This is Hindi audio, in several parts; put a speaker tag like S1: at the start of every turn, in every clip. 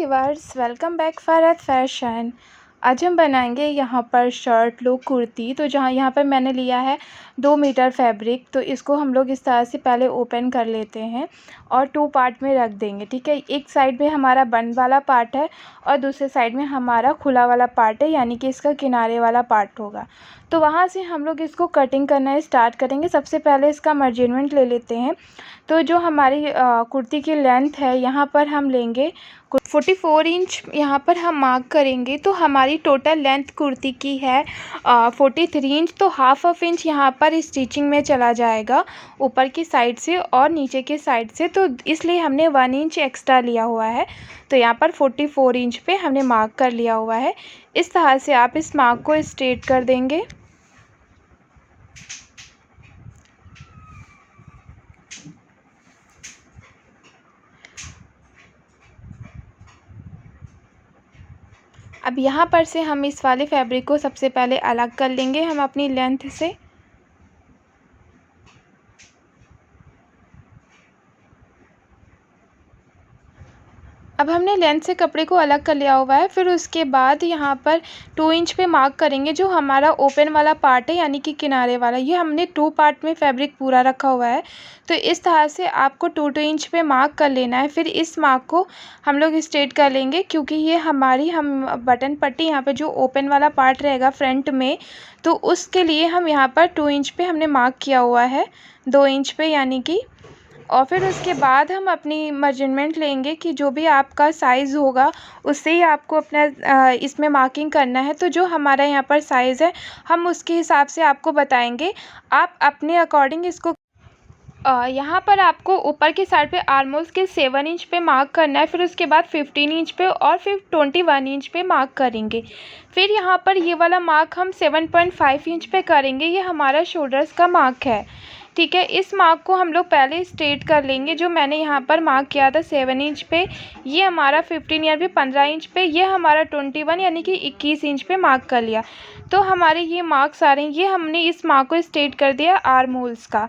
S1: Viewers, welcome back Farhat fashion. आज हम बनाएंगे यहाँ पर शर्ट लुक कुर्ती। तो जहाँ यहाँ पर मैंने लिया है 2 मीटर फैब्रिक। तो इसको हम लोग इस तरह से पहले ओपन कर लेते हैं और 2 पार्ट में रख देंगे। ठीक है, एक साइड में हमारा बंद वाला पार्ट है और दूसरे साइड में हमारा खुला वाला पार्ट है, यानी कि इसका किनारे वाला पार्ट होगा। तो वहाँ से हम लोग इसको कटिंग करना स्टार्ट करेंगे। सबसे पहले इसका मेजरमेंट ले लेते हैं। तो जो हमारी कुर्ती की लेंथ है, यहाँ पर हम लेंगे 44 इंच यहाँ पर हम मार्क करेंगे। तो हमारी टोटल लेंथ कुर्ती की है 43 इंच। तो हाफ इंच यहाँ पर स्टिचिंग में चला जाएगा, ऊपर की साइड से और नीचे की साइड से। तो इसलिए हमने 1 इंच एक्स्ट्रा लिया हुआ है। तो यहाँ पर 44 इंच पे हमने मार्क कर लिया हुआ है। इस तरह से आप इस मार्क को स्ट्रेट कर देंगे। अब यहाँ पर से हम इस वाले फैब्रिक को सबसे पहले अलग कर लेंगे हम अपनी लेंथ से। अब हमने लेंथ से कपड़े को अलग कर लिया हुआ है। फिर उसके बाद यहाँ पर 2 इंच पे मार्क करेंगे। जो हमारा ओपन वाला पार्ट है, यानी कि किनारे वाला, ये हमने 2 पार्ट में फैब्रिक पूरा रखा हुआ है। तो इस तरह से आपको 2 इंच पे मार्क कर लेना है। फिर इस मार्क को हम लोग स्ट्रेट कर लेंगे, क्योंकि ये हमारी बटन पट्टी यहाँ पर जो ओपन वाला पार्ट रहेगा फ्रंट में, तो उसके लिए हम यहाँ पर 2 इंच पे हमने मार्क किया हुआ है, 2 इंच पे यानी कि। और फिर उसके बाद हम अपनी मेजरमेंट लेंगे कि जो भी आपका साइज़ होगा उससे ही आपको अपना इसमें मार्किंग करना है। तो जो हमारा यहाँ पर साइज़ है हम उसके हिसाब से आपको बताएंगे। आप अपने अकॉर्डिंग इसको यहाँ पर आपको ऊपर की साइड पे ऑलमोस्ट के 7 इंच पे मार्क करना है। फिर उसके बाद 15 इंच पे और फिर 21 इंच पे मार्क करेंगे। फिर यहाँ पर ये वाला मार्क हम 7.5 इंच पे करेंगे। ये हमारा शोल्डर्स का मार्क है। ठीक है, इस मार्क को हम लोग पहले स्ट्रेट कर लेंगे। जो मैंने यहाँ पर मार्क किया था 7 इंच पे, ये हमारा 15 यानी कि 15 इंच पे, ये हमारा 21 यानी कि 21 इंच पे मार्क कर लिया। तो हमारे ये मार्क्स आ रहे हैं। ये हमने इस मार्क को स्ट्रेट कर दिया आर्म होल्स का।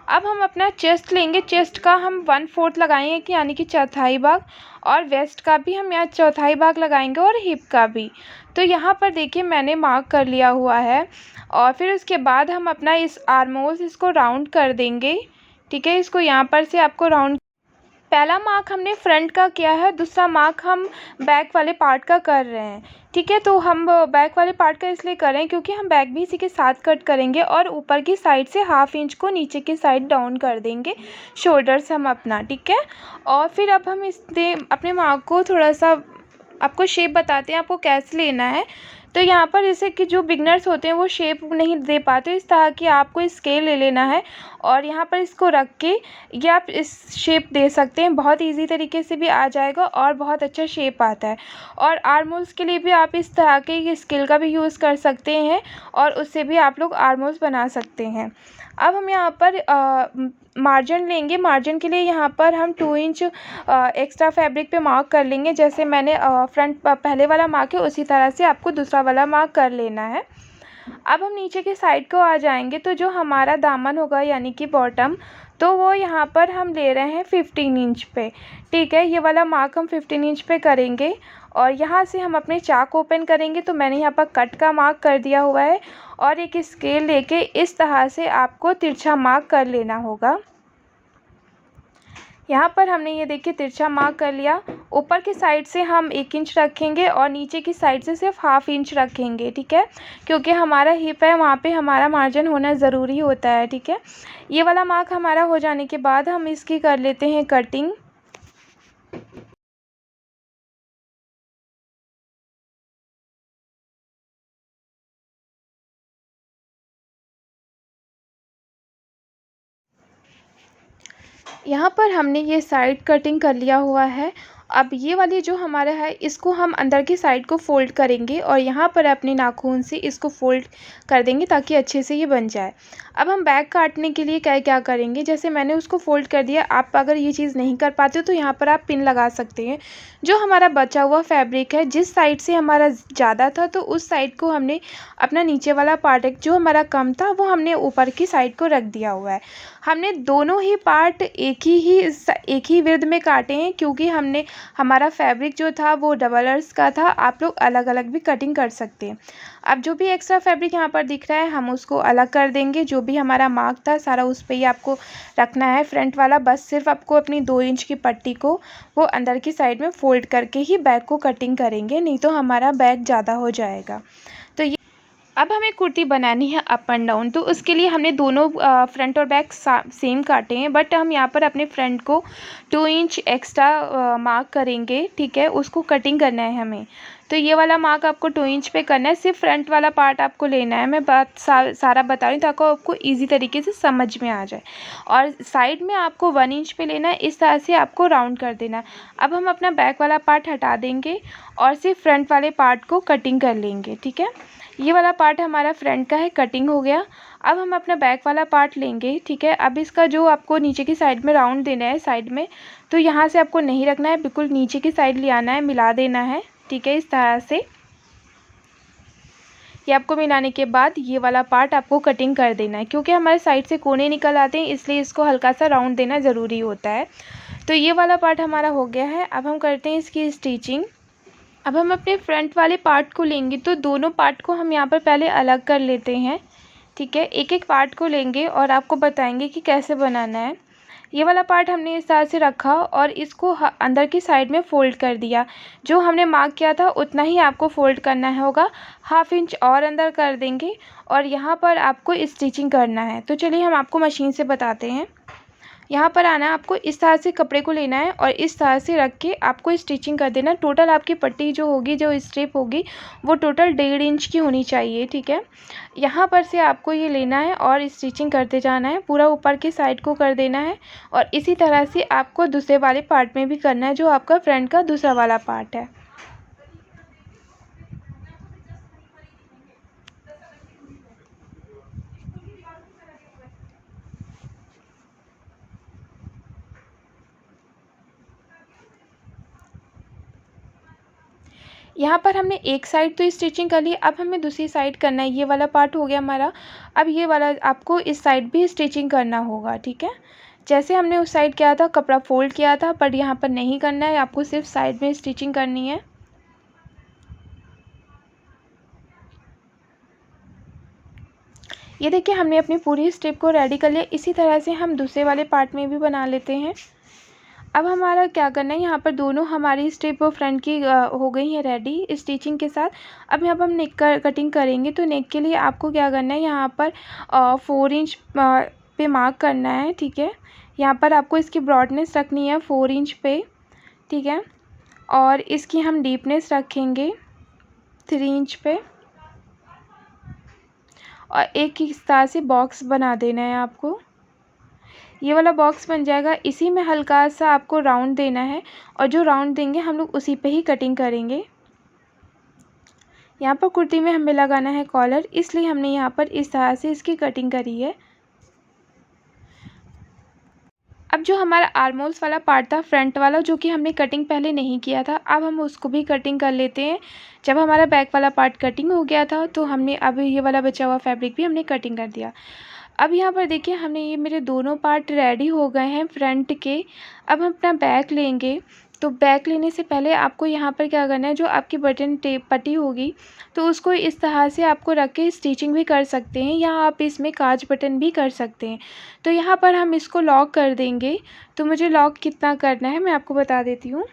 S1: अब हम अपना चेस्ट लेंगे। चेस्ट का हम 1/4 लगाएंगे कि यानी कि चौथाई भाग, और वेस्ट का भी हम यहाँ चौथाई भाग लगाएंगे और हिप का भी। तो यहाँ पर देखिए मैंने मार्क कर लिया हुआ है। और फिर उसके बाद हम अपना इस आर्म होल्स इसको राउंड कर देंगे। ठीक है, इसको यहाँ पर से आपको राउंड, पहला मार्क हमने फ्रंट का किया है, दूसरा मार्क हम बैक वाले पार्ट का कर रहे हैं। ठीक है, तो हम बैक वाले पार्ट का इसलिए कर रहे हैं क्योंकि हम बैक भी इसी के साथ कट करेंगे और ऊपर की साइड से ½ इंच को नीचे की साइड डाउन कर देंगे शोल्डर्स हम अपना। ठीक है, और फिर अब हम अपने मार्क को थोड़ा सा आपको शेप बताते हैं आपको कैसे लेना है। तो यहाँ पर जैसे कि जो बिगनर्स होते हैं वो शेप नहीं दे पाते, इस तरह की आपको स्केल ले लेना है और यहाँ पर इसको रख के ये आप इस शेप दे सकते हैं। बहुत इजी तरीके से भी आ जाएगा और बहुत अच्छा शेप आता है। और आर्म होल्स के लिए भी आप इस तरह के स्केल का भी यूज़ कर सकते हैं और उससे भी आप लोग आर्म होल्स बना सकते हैं। अब हम यहाँ पर मार्जिन लेंगे। मार्जिन के लिए यहाँ पर हम 2 इंच एक्स्ट्रा फैब्रिक पे मार्क कर लेंगे। जैसे मैंने फ्रंट पहले वाला मार्क है उसी तरह से आपको दूसरा वाला मार्क कर लेना है। अब हम नीचे की साइड को आ जाएंगे। तो जो हमारा दामन होगा यानी कि बॉटम, तो वो यहाँ पर हम ले रहे हैं 15 इंच पे। ठीक है, ये वाला मार्क हम 15 इंच पे करेंगे और यहाँ से हम अपने चाक ओपन करेंगे। तो मैंने यहाँ पर कट का मार्क कर दिया हुआ है और एक स्केल लेके इस तरह से आपको तिरछा मार्क कर लेना होगा। यहाँ पर हमने ये देखिए तिरछा मार्क कर लिया। ऊपर की साइड से हम 1 इंच रखेंगे और नीचे की साइड से सिर्फ ½ इंच रखेंगे। ठीक है, क्योंकि हमारा हिप है वहाँ पे हमारा मार्जिन होना ज़रूरी होता है। ठीक है, ये वाला मार्क हमारा हो जाने के बाद हम इसकी कर लेते हैं कटिंग। यहाँ पर हमने ये साइड कटिंग कर लिया हुआ है। अब ये वाली जो हमारा है इसको हम अंदर की साइड को फ़ोल्ड करेंगे और यहाँ पर अपने नाखून से इसको फ़ोल्ड कर देंगे ताकि अच्छे से ये बन जाए। अब हम बैक काटने के लिए क्या क्या करेंगे, जैसे मैंने उसको फ़ोल्ड कर दिया। आप अगर ये चीज़ नहीं कर पाते हो तो यहाँ पर आप पिन लगा सकते हैं। जो हमारा बचा हुआ फैब्रिक है, जिस साइड से हमारा ज़्यादा था तो उस साइड को हमने अपना नीचे वाला पार्ट है जो हमारा कम था वो हमने ऊपर की साइड को रख दिया हुआ है। हमने दोनों ही पार्ट एक ही विड्थ में काटे हैं, क्योंकि हमने हमारा फैब्रिक जो था वो डबल अर्स का था, आप लोग अलग अलग भी कटिंग कर सकते हैं। अब जो भी एक्स्ट्रा फैब्रिक यहाँ पर दिख रहा है हम उसको अलग कर देंगे। जो भी हमारा मार्क था सारा उस पर ही आपको रखना है फ्रंट वाला। बस सिर्फ आपको अपनी 2 इंच की पट्टी को वो अंदर की साइड में फ़ोल्ड करके ही बैक को कटिंग करेंगे, नहीं तो हमारा बैक ज़्यादा हो जाएगा। तो ये अब हमें कुर्ती बनानी है अप एंड डाउन, तो उसके लिए हमने दोनों फ्रंट और बैक सेम काटे हैं, बट हम यहाँ पर अपने फ्रंट को 2 इंच एक्स्ट्रा मार्क करेंगे, ठीक है। उसको कटिंग करना है हमें। तो ये वाला मार्क आपको 2 इंच पे करना है, सिर्फ फ्रंट वाला पार्ट आपको लेना है। मैं बात सारा बता रही हूँ ताकि आपको ईजी तरीके से समझ में आ जाए। और साइड में आपको 1 इंच पे लेना है, इस तरह से आपको राउंड कर देना है। अब हम अपना बैक वाला पार्ट हटा देंगे और सिर्फ फ्रंट वाले पार्ट को कटिंग कर लेंगे, ठीक है। ये वाला पार्ट हमारा फ्रंट का है, कटिंग हो गया। अब हम अपना बैक वाला पार्ट लेंगे, ठीक है। अब इसका जो आपको नीचे की साइड में राउंड देना है साइड में, तो यहाँ से आपको नहीं रखना है, बिल्कुल नीचे की साइड ले आना है, मिला देना है, ठीक है। इस तरह से ये आपको मिलाने के बाद ये वाला पार्ट आपको कटिंग कर देना है, क्योंकि हमारे साइड से कोने निकल आते हैं इसलिए इसको हल्का सा राउंड देना ज़रूरी होता है। तो ये वाला पार्ट हमारा हो गया है। अब हम करते हैं इसकी स्टिचिंग। अब हम अपने फ्रंट वाले पार्ट को लेंगे, तो दोनों पार्ट को हम यहाँ पर पहले अलग कर लेते हैं, ठीक है। एक एक पार्ट को लेंगे और आपको बताएंगे कि कैसे बनाना है। ये वाला पार्ट हमने इस तरह से रखा और इसको अंदर की साइड में फ़ोल्ड कर दिया। जो हमने मार्क किया था उतना ही आपको फ़ोल्ड करना होगा, 1/2 इंच और अंदर कर देंगे और यहाँ पर आपको स्टिचिंग करना है। तो चलिए हम आपको मशीन से बताते हैं। यहाँ पर आना है, आपको इस तरह से कपड़े को लेना है और इस तरह से रख के आपको स्टिचिंग कर देना। टोटल आपकी पट्टी जो होगी, जो स्ट्रिप होगी, वो टोटल 1.5 इंच की होनी चाहिए, ठीक है। यहाँ पर से आपको ये लेना है और स्टिचिंग करते जाना है, पूरा ऊपर की साइड को कर देना है। और इसी तरह से आपको दूसरे वाले पार्ट में भी करना है, जो आपका फ्रंट का दूसरा वाला पार्ट है। यहाँ पर हमने एक साइड तो स्टिचिंग कर ली, अब हमें दूसरी साइड करना है। ये वाला पार्ट हो गया हमारा। अब ये वाला आपको इस साइड भी स्टिचिंग करना होगा, ठीक है। जैसे हमने उस साइड किया था, कपड़ा फोल्ड किया था, पर यहाँ पर नहीं करना है, आपको सिर्फ साइड में स्टिचिंग करनी है। ये देखिए हमने अपनी पूरी स्ट्रिप को रेडी कर लिया। इसी तरह से हम दूसरे वाले पार्ट में भी बना लेते हैं। अब हमारा क्या करना है, यहाँ पर दोनों हमारी स्ट्रिप फ्रंट की हो गई है रेडी स्टिचिंग के साथ। अब यहाँ पर हम नेक कटिंग करेंगे, तो नेक के लिए आपको क्या करना है, यहाँ पर 4 इंच पे मार्क करना है, ठीक है। यहाँ पर आपको इसकी ब्रॉडनेस रखनी है 4 इंच पे, ठीक है। और इसकी हम डीपनेस रखेंगे 3 इंच पे और एक इस तरह से बॉक्स बना देना है आपको। ये वाला बॉक्स बन जाएगा, इसी में हल्का सा आपको राउंड देना है और जो राउंड देंगे हम लोग उसी पे ही कटिंग करेंगे। यहाँ पर कुर्ती में हमें लगाना है कॉलर, इसलिए हमने यहाँ पर इस तरह से इसकी कटिंग करी है। अब जो हमारा आर्मोल्स वाला पार्ट था फ्रंट वाला, जो कि हमने कटिंग पहले नहीं किया था, अब हम उसको भी कटिंग कर लेते हैं। जब हमारा बैक वाला पार्ट कटिंग हो गया था तो हमने अब ये वाला बचा हुआ फैब्रिक भी हमने कटिंग कर दिया। अब यहाँ पर देखिए हमने ये मेरे दोनों पार्ट रेडी हो गए हैं फ्रंट के। अब हम अपना बैक लेंगे, तो बैक लेने से पहले आपको यहाँ पर क्या करना है, जो आपकी बटन टेप पट्टी होगी तो उसको इस तरह से आपको रख के स्टिचिंग भी कर सकते हैं, या आप इसमें काज बटन भी कर सकते हैं। तो यहाँ पर हम इसको लॉक कर देंगे। तो मुझे लॉक कितना करना है मैं आपको बता देती हूँ।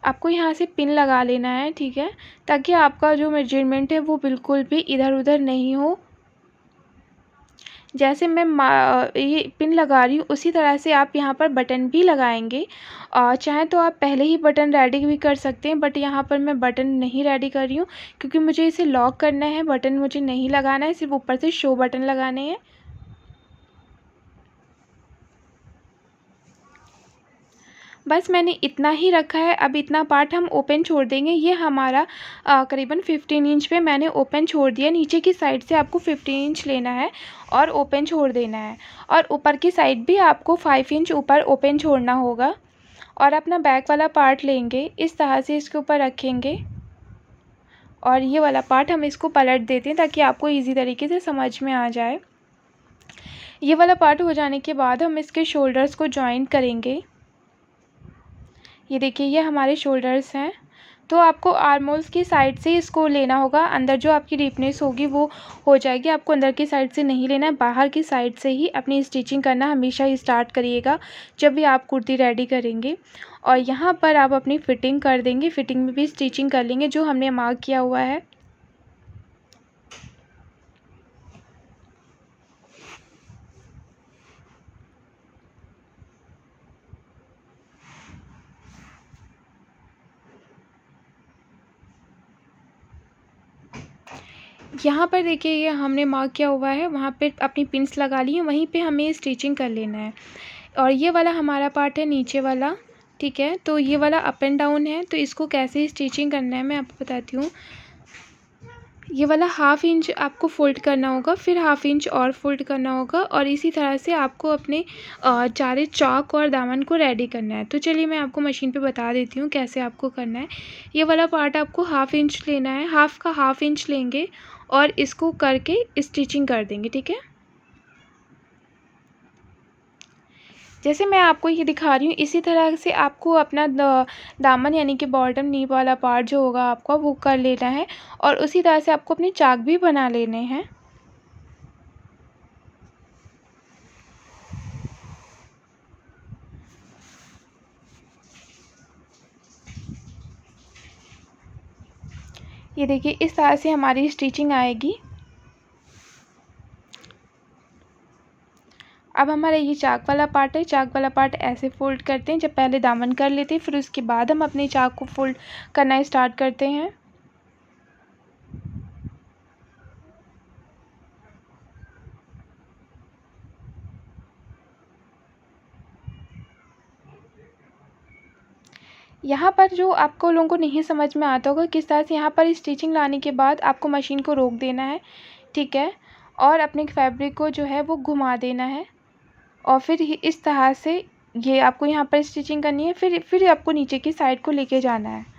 S1: आपको यहाँ से पिन लगा लेना है, ठीक है, ताकि आपका जो मेजरमेंट है वो बिल्कुल भी इधर उधर नहीं हो। जैसे मैं ये पिन लगा रही हूँ उसी तरह से आप यहाँ पर बटन भी लगाएंगे। चाहे तो आप पहले ही बटन रेडी भी कर सकते हैं, बट यहाँ पर मैं बटन नहीं रेडी कर रही हूँ क्योंकि मुझे इसे लॉक करना है। बटन मुझे नहीं लगाना है, सिर्फ ऊपर से शो बटन लगाने हैं। बस मैंने इतना ही रखा है। अब इतना पार्ट हम ओपन छोड़ देंगे। ये हमारा करीबन 15 इंच पे मैंने ओपन छोड़ दिया। नीचे की साइड से आपको 15 इंच लेना है और ओपन छोड़ देना है, और ऊपर की साइड भी आपको 5 इंच ऊपर ओपन छोड़ना होगा। और अपना बैक वाला पार्ट लेंगे, इस तरह से इसके ऊपर रखेंगे और ये वाला पार्ट हम इसको पलट देते हैं ताकि आपको ईजी तरीके से समझ में आ जाए। ये वाला पार्ट हो जाने के बाद हम इसके शोल्डर्स को जॉइन करेंगे। ये देखिए ये हमारे शोल्डर्स हैं। तो आपको आर्म होल्स की साइड से इसको लेना होगा, अंदर जो आपकी डीपनेस होगी वो हो जाएगी। आपको अंदर की साइड से नहीं लेना है, बाहर की साइड से ही अपनी स्टिचिंग करना हमेशा ही स्टार्ट करिएगा जब भी आप कुर्ती रेडी करेंगे। और यहाँ पर आप अपनी फ़िटिंग कर देंगे, फ़िटिंग में भी स्टिचिंग कर लेंगे जो हमने मार्क किया हुआ है। यहाँ पर देखिए ये हमने मार्क किया हुआ है, वहाँ पे अपनी पिन्स लगा ली हैं, वहीं पे हमें स्टिचिंग कर लेना है। और ये वाला हमारा पार्ट है नीचे वाला, ठीक है। तो ये वाला अप एंड डाउन है, तो इसको कैसे स्टिचिंग करना है मैं आपको बताती हूँ। ये वाला 1/2 इंच आपको फ़ोल्ड करना होगा, फिर 1/2 इंच और फ़ोल्ड करना होगा, और इसी तरह से आपको अपने चारे चौक और दामन को रेडी करना है। तो चलिए मैं आपको मशीन पे बता देती हूँ कैसे आपको करना है। ये वाला पार्ट आपको 1/2 इंच लेना है, हाफ़ का 1/2 इंच लेंगे और इसको करके स्टिचिंग कर देंगे, ठीक है। जैसे मैं आपको ये दिखा रही हूँ इसी तरह से आपको अपना दामन यानी कि बॉटम नी वाला पार्ट जो होगा आपका वो कर लेना है, और उसी तरह से आपको अपने चाक भी बना लेने हैं। ये देखिए इस तरह से हमारी स्टिचिंग आएगी। अब हमारा ये चाक वाला पार्ट है, चाक वाला पार्ट ऐसे फ़ोल्ड करते हैं, जब पहले दामन कर लेते हैं फिर उसके बाद हम अपने चाक को फ़ोल्ड करना स्टार्ट करते हैं। यहाँ पर जो आपको लोगों को नहीं समझ में आता होगा किस तरह से, यहाँ पर स्टिचिंग लाने के बाद आपको मशीन को रोक देना है, ठीक है। और अपने फैब्रिक को जो है वो घुमा देना है, और फिर इस तरह से ये आपको यहाँ पर स्टिचिंग करनी है, फिर आपको नीचे की साइड को लेके जाना है।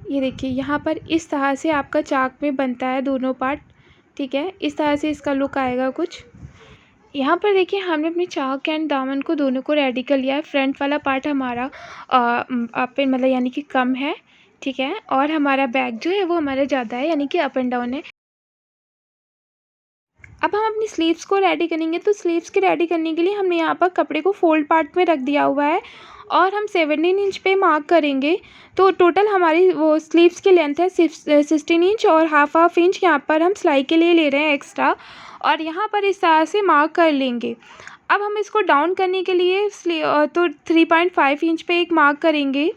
S1: ये देखिए यहाँ पर इस तरह से आपका चाक में बनता है दोनों पार्ट, ठीक है। इस तरह से इसका लुक आएगा कुछ। यहाँ पर देखिए हमने अपने चाक एंड दामन को दोनों को रेडी कर लिया है। फ्रंट वाला पार्ट हमारा अप एंड मतलब यानी कि कम है, ठीक है, और हमारा बैक जो है वो हमारा ज़्यादा है यानी कि अप एंड डाउन है। अब हम अपनी स्लीव्स को रेडी करेंगे, तो स्लीव्स के रेडी करने के लिए हमने यहाँ पर कपड़े को फोल्ड पार्ट में रख दिया हुआ है, और हम 17 इंच पे मार्क करेंगे। तो टोटल हमारी वो स्लीव्स की लेंथ है 16 इंच, और हाफ इंच यहाँ पर हम सिलाई के लिए ले रहे हैं एक्स्ट्रा, और यहाँ पर इस तरह से मार्क कर लेंगे। अब हम इसको डाउन करने के लिए तो 3.5 इंच पे एक मार्क करेंगे,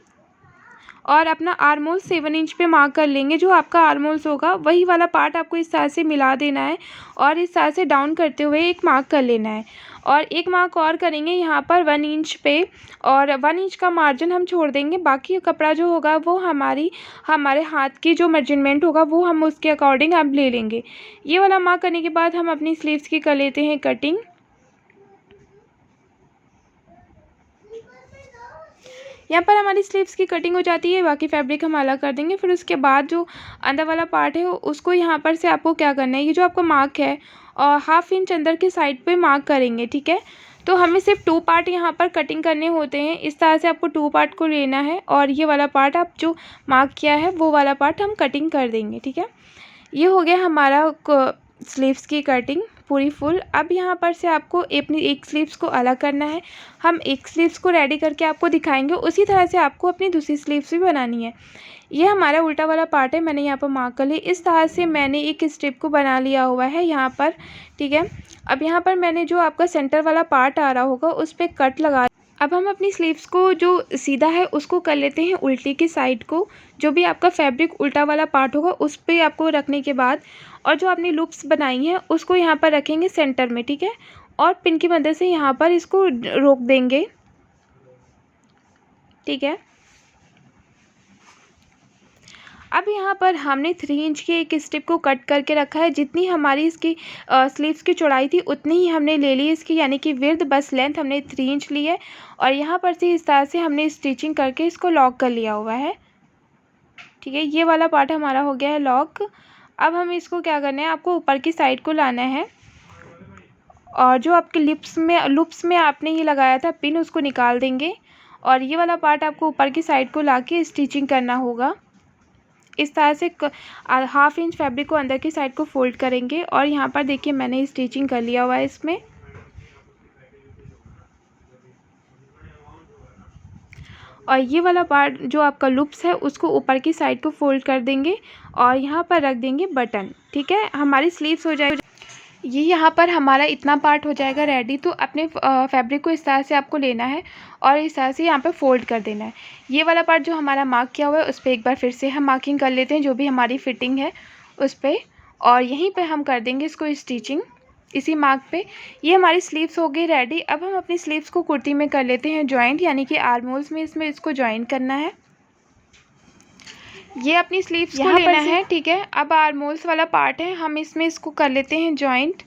S1: और अपना आर्म होल 7 इंच पे मार्क कर लेंगे। जो आपका आर्म होल्स होगा वही वाला पार्ट आपको इस तरह से मिला देना है, और इस तरह से डाउन करते हुए एक मार्क कर लेना है, और एक मार्क और करेंगे यहाँ पर 1 इंच पे, और 1 इंच का मार्जिन हम छोड़ देंगे। बाकी कपड़ा जो होगा वो हमारे हाथ की जो मेजरमेंट होगा वो हम उसके अकॉर्डिंग अब ले लेंगे। ये वाला मार्क करने के बाद हम अपनी स्लीव्स की कर लेते हैं कटिंग। यहाँ पर हमारी स्लीव्स की कटिंग हो जाती है, बाकी फैब्रिक हम अलग कर देंगे। फिर उसके बाद जो अंदर वाला पार्ट है उसको यहाँ पर से आपको क्या करना है, ये जो आपका मार्क है और 1/2 इंच अंदर की साइड पे मार्क करेंगे, ठीक है। तो हमें सिर्फ 2 पार्ट यहाँ पर कटिंग करने होते हैं। इस तरह से आपको 2 पार्ट को लेना है, और ये वाला पार्ट आप जो मार्क किया है वो वाला पार्ट हम कटिंग कर देंगे, ठीक है। ये हो गया हमारा स्लीव्स की कटिंग पूरी फुल। अब यहाँ पर से आपको अपनी एक स्लीव्स को अलग करना है। हम एक स्लीव्स को रेडी करके आपको दिखाएंगे, उसी तरह से आपको अपनी दूसरी स्लीव्स भी बनानी है। ये हमारा उल्टा वाला पार्ट है, मैंने यहाँ पर मार्क कर लिया। इस तरह से मैंने एक स्ट्रिप को बना लिया हुआ है यहाँ पर, ठीक है। अब यहाँ पर मैंने जो आपका सेंटर वाला पार्ट आ रहा होगा उस पर कट लगा। अब हम अपनी स्लीव्स को जो सीधा है उसको कर लेते हैं उल्टी की साइड को। जो भी आपका फैब्रिक उल्टा वाला पार्ट होगा उस पे आपको रखने के बाद, और जो आपने लूप्स बनाई हैं उसको यहाँ पर रखेंगे सेंटर में, ठीक है, और पिन की मदद से यहाँ पर इसको रोक देंगे, ठीक है। अब यहाँ पर हमने 3 इंच के एक स्ट्रिप को कट करके रखा है। जितनी हमारी इसकी स्लीव्स की चौड़ाई थी उतनी ही हमने ले ली इसकी, यानी कि विड्थ, बस लेंथ हमने 3 इंच ली है। और यहाँ पर से इस तरह से हमने स्टिचिंग करके इसको लॉक कर लिया हुआ है। ठीक है, ये वाला पार्ट हमारा हो गया है लॉक। अब हम इसको क्या करना है, आपको ऊपर की साइड को लाना है और जो आपके लूप्स में आपने ये लगाया था पिन, उसको निकाल देंगे और ये वाला पार्ट आपको ऊपर की साइड को लाके स्टिचिंग करना होगा। इस तरह से 1/2 इंच फैब्रिक को अंदर की साइड को फोल्ड करेंगे और यहाँ पर देखिए मैंने स्टिचिंग कर लिया हुआ है इसमें। और ये वाला पार्ट जो आपका लूप्स है उसको ऊपर की साइड को फोल्ड कर देंगे और यहाँ पर रख देंगे बटन। ठीक है, हमारी स्लीव्स हो जाएगी। ये यहाँ पर हमारा इतना पार्ट हो जाएगा रेडी। तो अपने फैब्रिक को इस तरह से आपको लेना है और इस तरह से यहाँ पर फोल्ड कर देना है। ये वाला पार्ट जो हमारा मार्क किया हुआ है उस पर एक बार फिर से हम मार्किंग कर लेते हैं, जो भी हमारी फिटिंग है उस पर, और यहीं पर हम कर देंगे इसको स्टिचिंग इसी मार्क पे। ये हमारी स्लीव्स हो गई रेडी। अब हम अपनी स्लीव्स को कुर्ती में कर लेते हैं जॉइंट, यानी कि आर्म होल्स में इसमें इसको जॉइन करना है। ये अपनी स्लीव्स को लेना है। ठीक है, अब आर्म होल्स वाला पार्ट है, हम इसमें इसको कर लेते हैं जॉइंट।